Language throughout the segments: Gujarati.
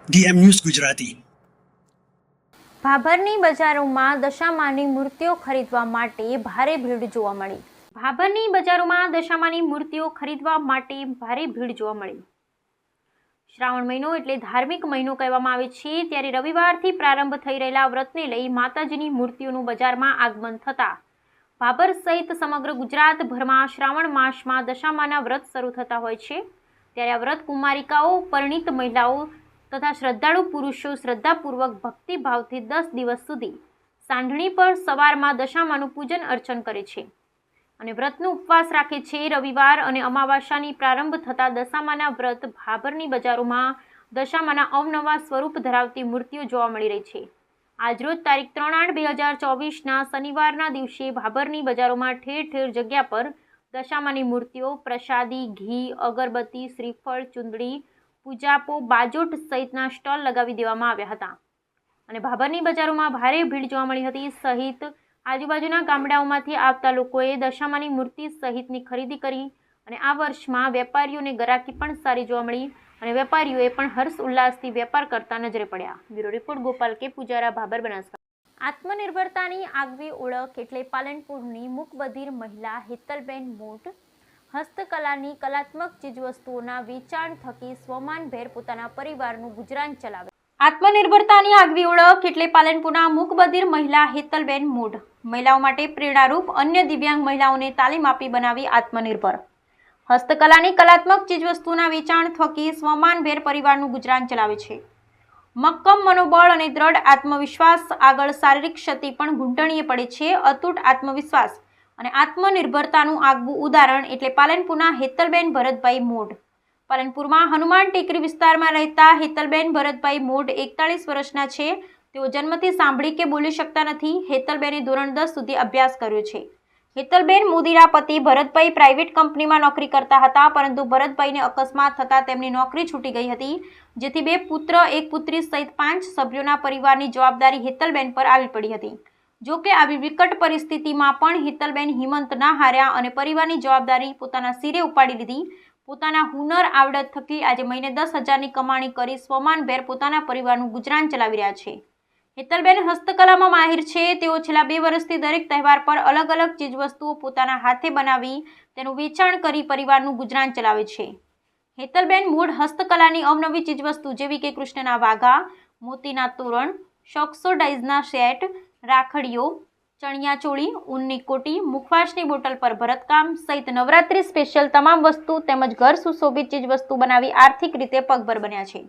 DM news Gujarati. ભાભરની બજારોમાં દશામાની મૂર્તિઓ ખરીદવા માટે ભારે ભીડ જોવા મળી। ભાભરની બજારોમાં દશામાની મૂર્તિઓ ખરીદવા માટે ભારે ભીડ જોવા મળી। શ્રાવણ મહિનો એટલે ધાર્મિક મહિનો કહેવામાં આવે છે, ત્યારે રવિવારથી પ્રારંભ થઈ રહેલા વ્રતને લઈ માતાજીની મૂર્તિઓનું બજારમાં આગમન થતા ભાભર સહિત સમગ્ર ગુજરાતભરમાં શ્રાવણ માસમાં દશામાના વ્રત શરૂ થતા હોય છે। ત્યારે આ વ્રત કુમારિકાઓ, પરિણીત મહિલાઓ તથા શ્રદ્ધાળુ પુરુષો શ્રદ્ધાપૂર્વક ભક્તિભાવથી 10 દિવસ સુધી સાંઢણી પર સવારમાં દશામાનું પૂજન અર્ચન કરે છે અને વ્રતનો ઉપવાસ રાખે છે। રવિવાર અને અમાવાસ્યાની પ્રારંભ થતા દશામાના વ્રત ભાભરની બજારોમાં દશામાના અવનવા સ્વરૂપ ધરાવતી મૂર્તિઓ જોવા મળી રહી છે। આજરોજ તારીખ 3/8/2024ના શનિવારના દિવસે ભાભરની બજારોમાં ઠેર ઠેર જગ્યા પર દશામાની મૂર્તિઓ, પ્રસાદી, ઘી, અગરબત્તી, શ્રીફળ, ચુંદડી, પૂજાપો, બાજોટ સહિતના સ્ટોલ લગાવી દેવામાં આવ્યા હતા અને ભાભરની બજારોમાં ભારે ભીડ જોવા મળી હતી। સહિત આજુબાજુના ગામડાઓમાંથી આવતા લોકોએ દશામાની મૂર્તિ સહિતની ખરીદી કરી અને આ વર્ષમાં વેપારીઓને ગરાકી પણ સારી જોવા મળી અને વેપારીઓએ પણ હર્ષ ઉલ્લાસથી વેપાર કરતા નજરે પડ્યા। બ્યુરો રિપોર્ટ ગોપાલ કે પૂજારા, ભાભર, બનાસકાંઠા। આત્મનિર્ભરતાની આગવી ઓળખ એટલે પાલનપુરની મૂકબધિર મહિલા હેતલબેન મોઢ હસ્તકલાની કલાત્મક ચીજવસ્તુઓના વેચાણ થકી સ્વમાનભેર પોતાના પરિવારનું ગુજરાન ચલાવે। આત્મનિર્ભરતાની આગવી ઓળખ એટલે પાલનપુરના મૂકબધિર મહિલા હેતલબેન મોઢ મહિલાઓ માટે પ્રેરણારૂપ, અન્ય દિવ્યાંગ મહિલાઓને તાલીમ આપી બનાવી આત્મનિર્ભર। હસ્તકલાની કલાત્મક ચીજવસ્તુના વેચાણ થકી સ્વમાનભેર પરિવારનું ગુજરાન ચલાવે છે। મક્કમ મનોબળ અને દ્રઢ આત્મવિશ્વાસ આગળ શારીરિક ક્ષતિ પણ ઘૂંટણીએ પડે છે। અતૂટ આત્મવિશ્વાસ અને આત્મનિર્ભરતાનું આગવું ઉદાહરણ એટલે પાલનપુરના હેતલબેન ભરતભાઈ મોઢ। પાલનપુરમાં હનુમાન ટેકરી વિસ્તારમાં રહેતા હેતલબેન ભરતભાઈ મોઢ 41 વર્ષના છે। તેઓ જન્મથી સાંભળી કે બોલી શકતા નથી। હેતલબેને ધોરણ 10 સુધી અભ્યાસ કર્યો છે। હેતલબેન મોદીના પતિ ભરતભાઈ પ્રાઇવેટ કંપનીમાં નોકરી કરતા હતા, પરંતુ ભરતભાઈને અકસ્માત થતાં તેમની નોકરી છૂટી ગઈ હતી, જેથી 2 પુત્ર, 1 પુત્રી સહિત 5 સભ્યોના પરિવારની જવાબદારી હેતલબેન પર આવી પડી હતી। જો કે આવી વિકટ પરિસ્થિતિમાં પણ હેતલબેન હિંમત ના હાર્યા અને પરિવારની જવાબદારી પોતાના સિરે ઉપાડી લીધી। પોતાના હુનર, આવડત થકી આજે મહિને 10,000ની કમાણી કરી સ્વમાનભેર પોતાના પરિવારનું ગુજરાન ચલાવી રહ્યા છે। હેતલબેન હસ્તકલામાં માહિર છે। તેઓ છેલ્લા 2 વર્ષથી દરેક તહેવાર પર અલગ અલગ ચીજવસ્તુઓ પોતાના હાથે બનાવી તેનું વેચાણ કરી પરિવારનું ગુજરાન ચલાવે છે। હેતલબેન મોઢ હસ્તકલાની અવનવી ચીજવસ્તુ જેવી કે કૃષ્ણના વાઘા, મોતીના તોરણ, શોક્સોડાઇઝના સેટ, રાખડીઓ, ચણિયાચોળી, ઊનની કોટી, મુખવાસની બોટલ પર ભરતકામ સહિત નવરાત્રી સ્પેશિયલ તમામ વસ્તુ તેમજ ઘર સુશોભિત ચીજવસ્તુ બનાવી આર્થિક રીતે પગભર બન્યા છે।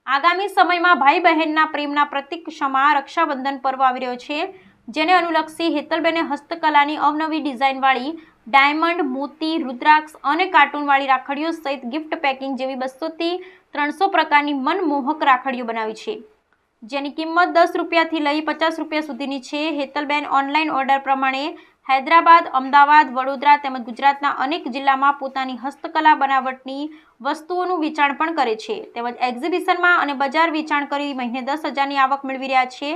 આગામી સમયમાં ભાઈ બહેનના પ્રેમના પ્રતીક ક્ષમા રક્ષાબંધન પર્વ આવી રહ્યો છે, જેને અનુલક્ષી હેતલબેને હસ્તકલાની અવનવી ડિઝાઇનવાળી ડાયમંડ, મોતી, રુદ્રાક્ષ અને કાર્ટૂનવાળી રાખડીઓ સહિત ગિફ્ટ પેકિંગ જેવી 200 થી 300 પ્રકારની મનમોહક રાખડીઓ બનાવી છે, જેની કિંમત 10 રૂપિયાથી લઈ 50 રૂપિયા સુધીની છે। હેતલબેન ઓનલાઈન ઓર્ડર પ્રમાણે હૈદરાબાદ, અમદાવાદ, વડોદરા તેમજ ગુજરાતના અનેક જિલ્લામાં પોતાની હસ્તકલા બનાવટની વસ્તુઓનું વેચાણ પણ કરે છે, તેમજ એક્ઝિબિશનમાં અને બજાર વેચાણ કરી મહિને 10,000ની આવક મેળવી રહ્યા છે।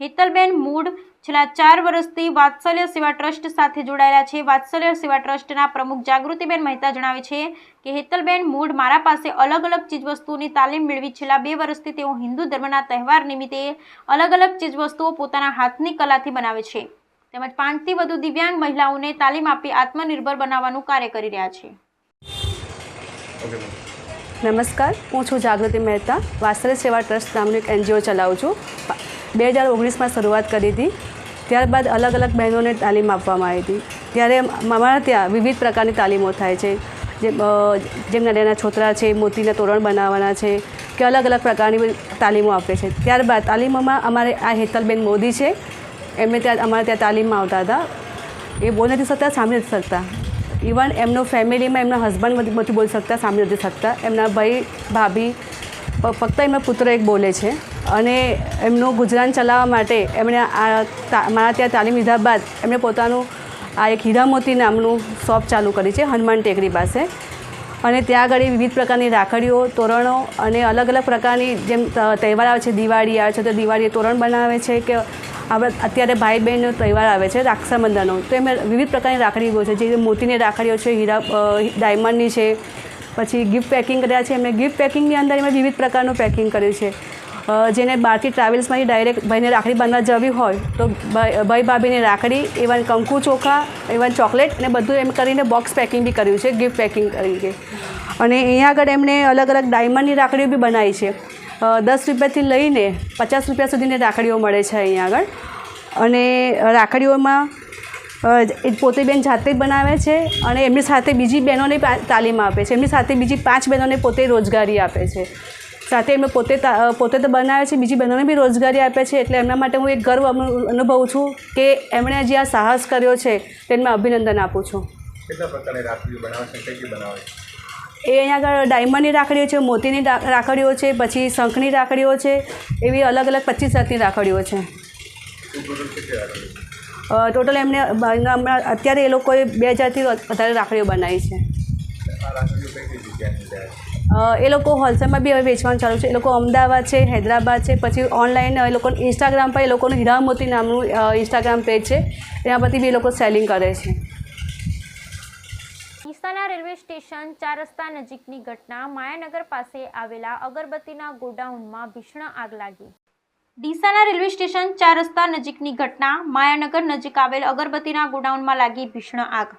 હેતલબેન મોઢ છેલ્લા 4 વર્ષથી વાત્સલ્ય સેવા ટ્રસ્ટ સાથે જોડાયેલા છે। વાત્સલ્ય સેવા ટ્રસ્ટના પ્રમુખ જાગૃતિબેન મહેતા જણાવે છે કે હેતલબેન મોઢ મારા પાસે અલગ અલગ ચીજવસ્તુઓની તાલીમ મેળવી છેલ્લા 2 વર્ષથી તેઓ હિન્દુ ધર્મના તહેવાર નિમિત્તે અલગ અલગ ચીજવસ્તુઓ પોતાના હાથની કલાથી બનાવે છે, તેમજ 5 થી વધુ દિવ્યાંગ મહિલાઓને તાલીમ આપી આત્મનિર્ભર બનાવવાનું કાર્ય કરી રહ્યા છે। નમસ્કાર, હું છું જાગૃતિ મહેતા। વાત્સલ્ય સેવા ટ્રસ્ટ નામનું એક NGO ચલાવું છું। 2019માં શરૂઆત કરી હતી, ત્યારબાદ અલગ અલગ બહેનોને તાલીમ આપવામાં આવી હતી। ત્યારે અમારા ત્યાં વિવિધ પ્રકારની તાલીમો થાય છે, જેમ નાના છોતરા છે, મોતીના તોરણ બનાવવાના છે કે અલગ અલગ પ્રકારની તાલીમો આપે છે। ત્યારબાદ તાલીમોમાં અમારે આ હેતલબેન મોદી છે, એમને ત્યાં અમારે ત્યાં તાલીમમાં આવતા હતા। એ બોલી નથી શકતા, સાંભળી નથી શકતા। ઇવન એમનો ફેમિલીમાં એમના હસબન્ડ નથી બોલી શકતા, સાંભળી નથી શકતા। એમના ભાઈ, ભાભી, ફક્ત એમના પુત્ર એક બોલે છે અને એમનું ગુજરાન ચલાવવા માટે એમણે મારા ત્યાં તાલીમ લીધા બાદ એમણે પોતાનું આ એક હીરામોતી નામનું શોપ ચાલુ કરી છે હનુમાન ટેકરી પાસે, અને ત્યાં આગળ વિવિધ પ્રકારની રાખડીઓ, તોરણો અને અલગ અલગ પ્રકારની જેમ તહેવાર આવે છે, દિવાળી આવે છે તો દિવાળીએ તોરણ બનાવે છે કે આપણે અત્યારે ભાઈ બહેનનો તહેવાર આવે છે રક્ષાબંધનનો, તો એમાં વિવિધ પ્રકારની રાખડીઓ છે, જે મોતીની રાખડીઓ છે, હીરા ડાયમંડની છે, પછી ગિફ્ટ પેકિંગ કર્યા છે એમણે. ગિફ્ટ પેકિંગની અંદર એમણે વિવિધ પ્રકારનું પેકિંગ કર્યું છે. જેને બહારથી ટ્રાવેલ્સમાંથી ડાયરેક્ટ ભાઈને રાખડી બાંધવા જવી હોય તો ભાઈ ભાભીની રાખડી, ઇવન કંકુ ચોખા, ઇવન ચોકલેટ અને બધું એમ કરીને બોક્સ પેકિંગ બી કર્યું છે, ગિફ્ટ પેકિંગ તરીકે. અને અહીંયા આગળ એમણે અલગ અલગ ડાયમંડની રાખડીઓ બી બનાવી છે. 10 રૂપિયાથી લઈને 50 રૂપિયા સુધીની રાખડીઓ મળે છે અહીંયા આગળ. અને રાખડીઓમાં એ પોતે બેન જાતે જ બનાવે છે અને એમની સાથે બીજી બહેનોને તાલીમ આપે છે. એમની સાથે બીજી 5 બહેનોને પોતે રોજગારી આપે છે. સાથે એમને પોતે તો બનાવે છે, બીજી બહેનોને બી રોજગારી આપે છે. એટલે એમના માટે હું એક ગર્વ અનુભવું છું કે એમણે જે આ સાહસ કર્યો છે તેને અભિનંદન આપું છું. કેટલા પ્રકારની રાખડીઓ બનાવે છે, કઈ બનાવે છે? એ અહીંયા આગળ ડાયમંડની રાખડીઓ છે, મોતીની રાખડીઓ છે, પછી શંખની રાખડીઓ છે, એવી અલગ અલગ 25 જાતની રાખડીઓ છે. ટોટલ એમને અત્યારે એ લોકોએ 2000થી વધારે રાખડીઓ બનાવી છે. એ લોકો હોલસેલમાં બી હવે વેચવાનું ચાલુ છે. એ લોકો અમદાવાદ છે, હૈદરાબાદ છે, પછી ઓનલાઈન એ લોકો ઇન્સ્ટાગ્રામ પર એ લોકોનું હીરા મોતી નામનું ઇન્સ્ટાગ્રામ પેજ છે, એના પરથી બી એ લોકો સેલિંગ કરે છે. ડીસાના રેલવે સ્ટેશન 4 રસ્તા નજીકની ઘટના. માયાનગર પાસે આવેલા અગરબત્તીના ગોડાઉનમાં ભીષણ આગ લાગી. ડીસાના રેલવે સ્ટેશન 4 રસ્તા નજીકની ઘટના. માયાનગર નજીક આવેલ અગરબત્તીના ગોડાઉનમાં લાગી ભીષણ આગ.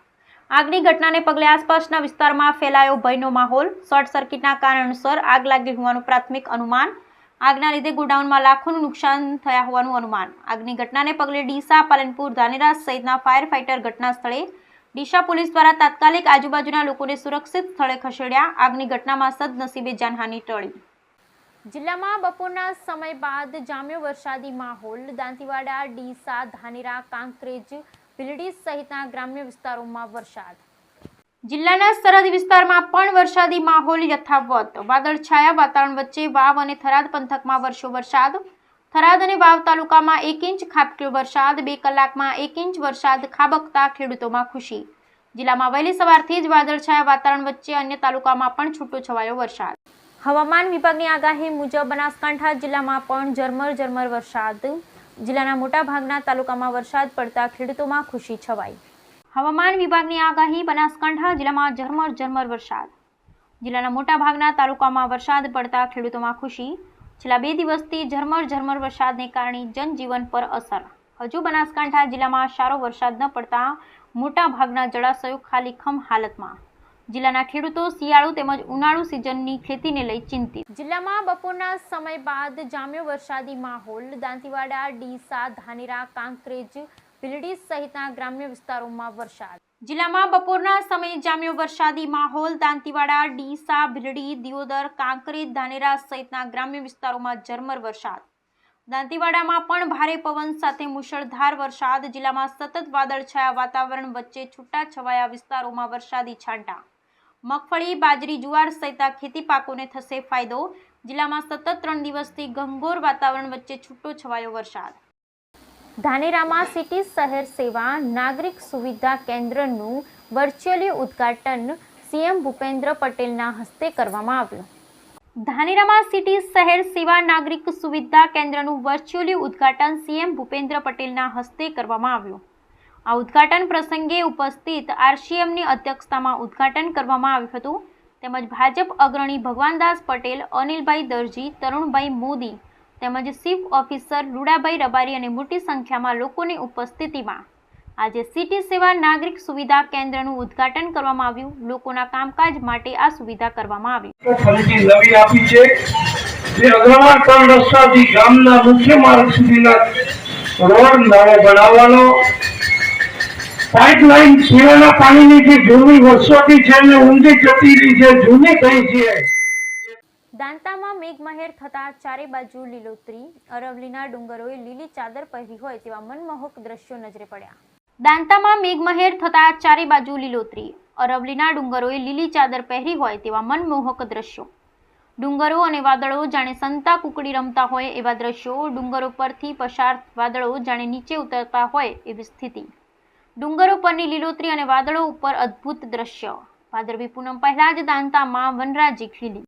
આગની ઘટનાને પગલે આસપાસના વિસ્તારમાં ફેલાયો ભયનો માહોલ. શોર્ટ સર્કિટના કારણસર આગ લાગી હોવાનું પ્રાથમિક અનુમાન. આગના લીધે ગોડાઉનમાં લાખોનું નુકસાન થયા હોવાનું અનુમાન. આગની ઘટનાને પગલે ડીસા, પાલનપુર, ધાનેરા સહિતના ફાયર ફાઇટર ઘટના સ્થળે. ડીસા પોલીસ દ્વારા તાત્કાલિક આજુબાજુના લોકોને સુરક્ષિત સ્થળે ખસેડ્યા. આગની ઘટનામાં સદનસીબે જાનહાનિ ટળી. જિલ્લામાં બપોરના સમય બાદ જામ્યો વરસાદી માહોલ. દાંતીવાડા, ડીસા, ધાનેરા, કાંકરેજ, ભીલડી સહિતના ગ્રામ્ય વિસ્તારોમાં વરસાદ. જિલ્લાના સરહદી વિસ્તારમાં પણ વરસાદી માહોલ યથાવત. વાદળછાયા વાતાવરણ વચ્ચે વાવ અને થરાદ પંથકમાં વરસ્યો વરસાદ. થરાદ અને વાવ તાલુકામાં 1 ઇંચ ખાબક્યો વરસાદ. 2 કલાકમાં 1 ઇંચ વરસાદ ખાબકતા ખેડૂતોમાં ખુશી. જિલ્લામાં વહેલી સવારથી જ વાદળછાયા વાતાવરણ વચ્ચે અન્ય તાલુકામાં પણ છૂટો છવાયો વરસાદ. હવામાન વિભાગની આગાહી મુજબ બનાસકાંઠા જિલ્લામાં પણ ઝરમર વરસાદ. જિલ્લાના મોટાભાગના તાલુકામાં વરસાદ પડતા ખેડૂતોમાં ખુશી છવાઈ. હવામાન વિભાગની આગાહી. બનાસકાંઠા જિલ્લામાં ઝરમર વરસાદ. જિલ્લાના મોટાભાગના તાલુકામાં વરસાદ પડતા ખેડૂતોમાં ખુશી. છેલ્લા 2 દિવસથી ઝરમર વરસાદને કારણે જનજીવન પર અસર. હજુ બનાસકાંઠા જિલ્લામાં સારો વરસાદ ન પડતા મોટાભાગના જળાશયો ખાલીખમ હાલતમાં. જિલ્લાના ખેડૂતો શિયાળુ તેમજ ઉનાળુ સિઝનની ખેતીને લઈ ચિંતિત. જિલ્લામાં બપોરના સમય બાદ જામ્યો વરસાદી માહોલ. દાંતીવાડા, ડીસા, ધાનેરા, કાંકરેજ, ભીલડી સહિતના ગ્રામ્ય વિસ્તારોમાં વરસાદ. જિલ્લામાં બપોરના સમયે જામ્યો વરસાદી માહોલ. દાંતીવાડા, ડીસા, ભીલડી, દિયોદર, કાંકરેજ, ધાનેરા સહિતના ગ્રામ્ય વિસ્તારોમાં ઝરમર વરસાદ. દાંતીવાડામાં પણ ભારે પવન સાથે મુશળધાર વરસાદ. જિલ્લામાં સતત વાદળછાયા વાતાવરણ વચ્ચે છૂટાછવાયા વિસ્તારોમાં વરસાદી છાંટા. મગફળી, બાજરી, જુવાર સહિતના ખેતી પાકોને થશે ફાયદો. જિલ્લામાં સતત 3 દિવસથી ઘનઘોર વાતાવરણ વચ્ચે છૂટો છવાયો વરસાદ. ધાનેરામાં સિટી શહેર સેવા નાગરિક સુવિધા કેન્દ્રનું વર્ચ્યુઅલી ઉદ્ઘાટન સીએમ ભૂપેન્દ્ર પટેલના હસ્તે કરવામાં આવ્યું. ધાનેરામાં સિટી શહેર સેવા નાગરિક સુવિધા કેન્દ્રનું વર્ચ્યુઅલી ઉદ્ઘાટન સીએમ ભૂપેન્દ્ર પટેલના હસ્તે કરવામાં આવ્યું. આ ઉદ્ઘાટન પ્રસંગે ઉપસ્થિત આરસીએમની અધ્યક્ષતામાં ઉદ્ઘાટન કરવામાં આવ્યું હતું. તેમજ ભાજપ અગ્રણી ભગવાનદાસ પટેલ, અનિલભાઈ દરજી, તરુણભાઈ મોદી તેમજ ચીફ ઓફિસર રૂડાભાઈ રબારી અને મોટી સંખ્યામાં લોકોની ઉપસ્થિતિમાં આજે સિટી સેવા નાગરિક સુવિધા કેન્દ્રનું ઉદ્ઘાટન કરવામાં આવ્યું. લોકોના કામકાજ માટે આ સુવિધા કરવામાં આવી. ફરીથી નવી આપી છે જે અગ્રવાલ 3 રસ્તાથી ગામના મુખ્ય માર્ગ સુધીના રોડ નવો બનાવવાનો. પાઇપલાઇન પીવાના પાણીની જે જૂની વર્ષોથી છે ને ઊંધી જતી રહી છે, જૂની થઈ છે. દાંતામાં મેઘમહેર થતા ચારે બાજુ લીલોતરી. અરવલ્લીના ડુંગરોએ લીલી ચાદર પહેરી હોય તેવા મનમોહક દ્રશ્યો નજરે પડ્યા. દાંતામાં મેઘમહેર થતા ચારે બાજુ લીલોતરી. અરવલ્લીના ડુંગરોએ લીલી ચાદર પહેરી હોય તેવા મનમોહક દ્રશ્યો. ડુંગરો અને વાદળો જાણે સંતા કુકડી રમતા હોય એવા દ્રશ્યો. ડુંગરો પરથી પસાર વાદળો જાણે નીચે ઉતરતા હોય એવી સ્થિતિ. ડુંગરો પરની લીલોતરી અને વાદળો ઉપર અદ્ભુત દ્રશ્ય. ભાદરવી પૂનમ પહેલા જ દાંતામાં વનરાજી ખીલી.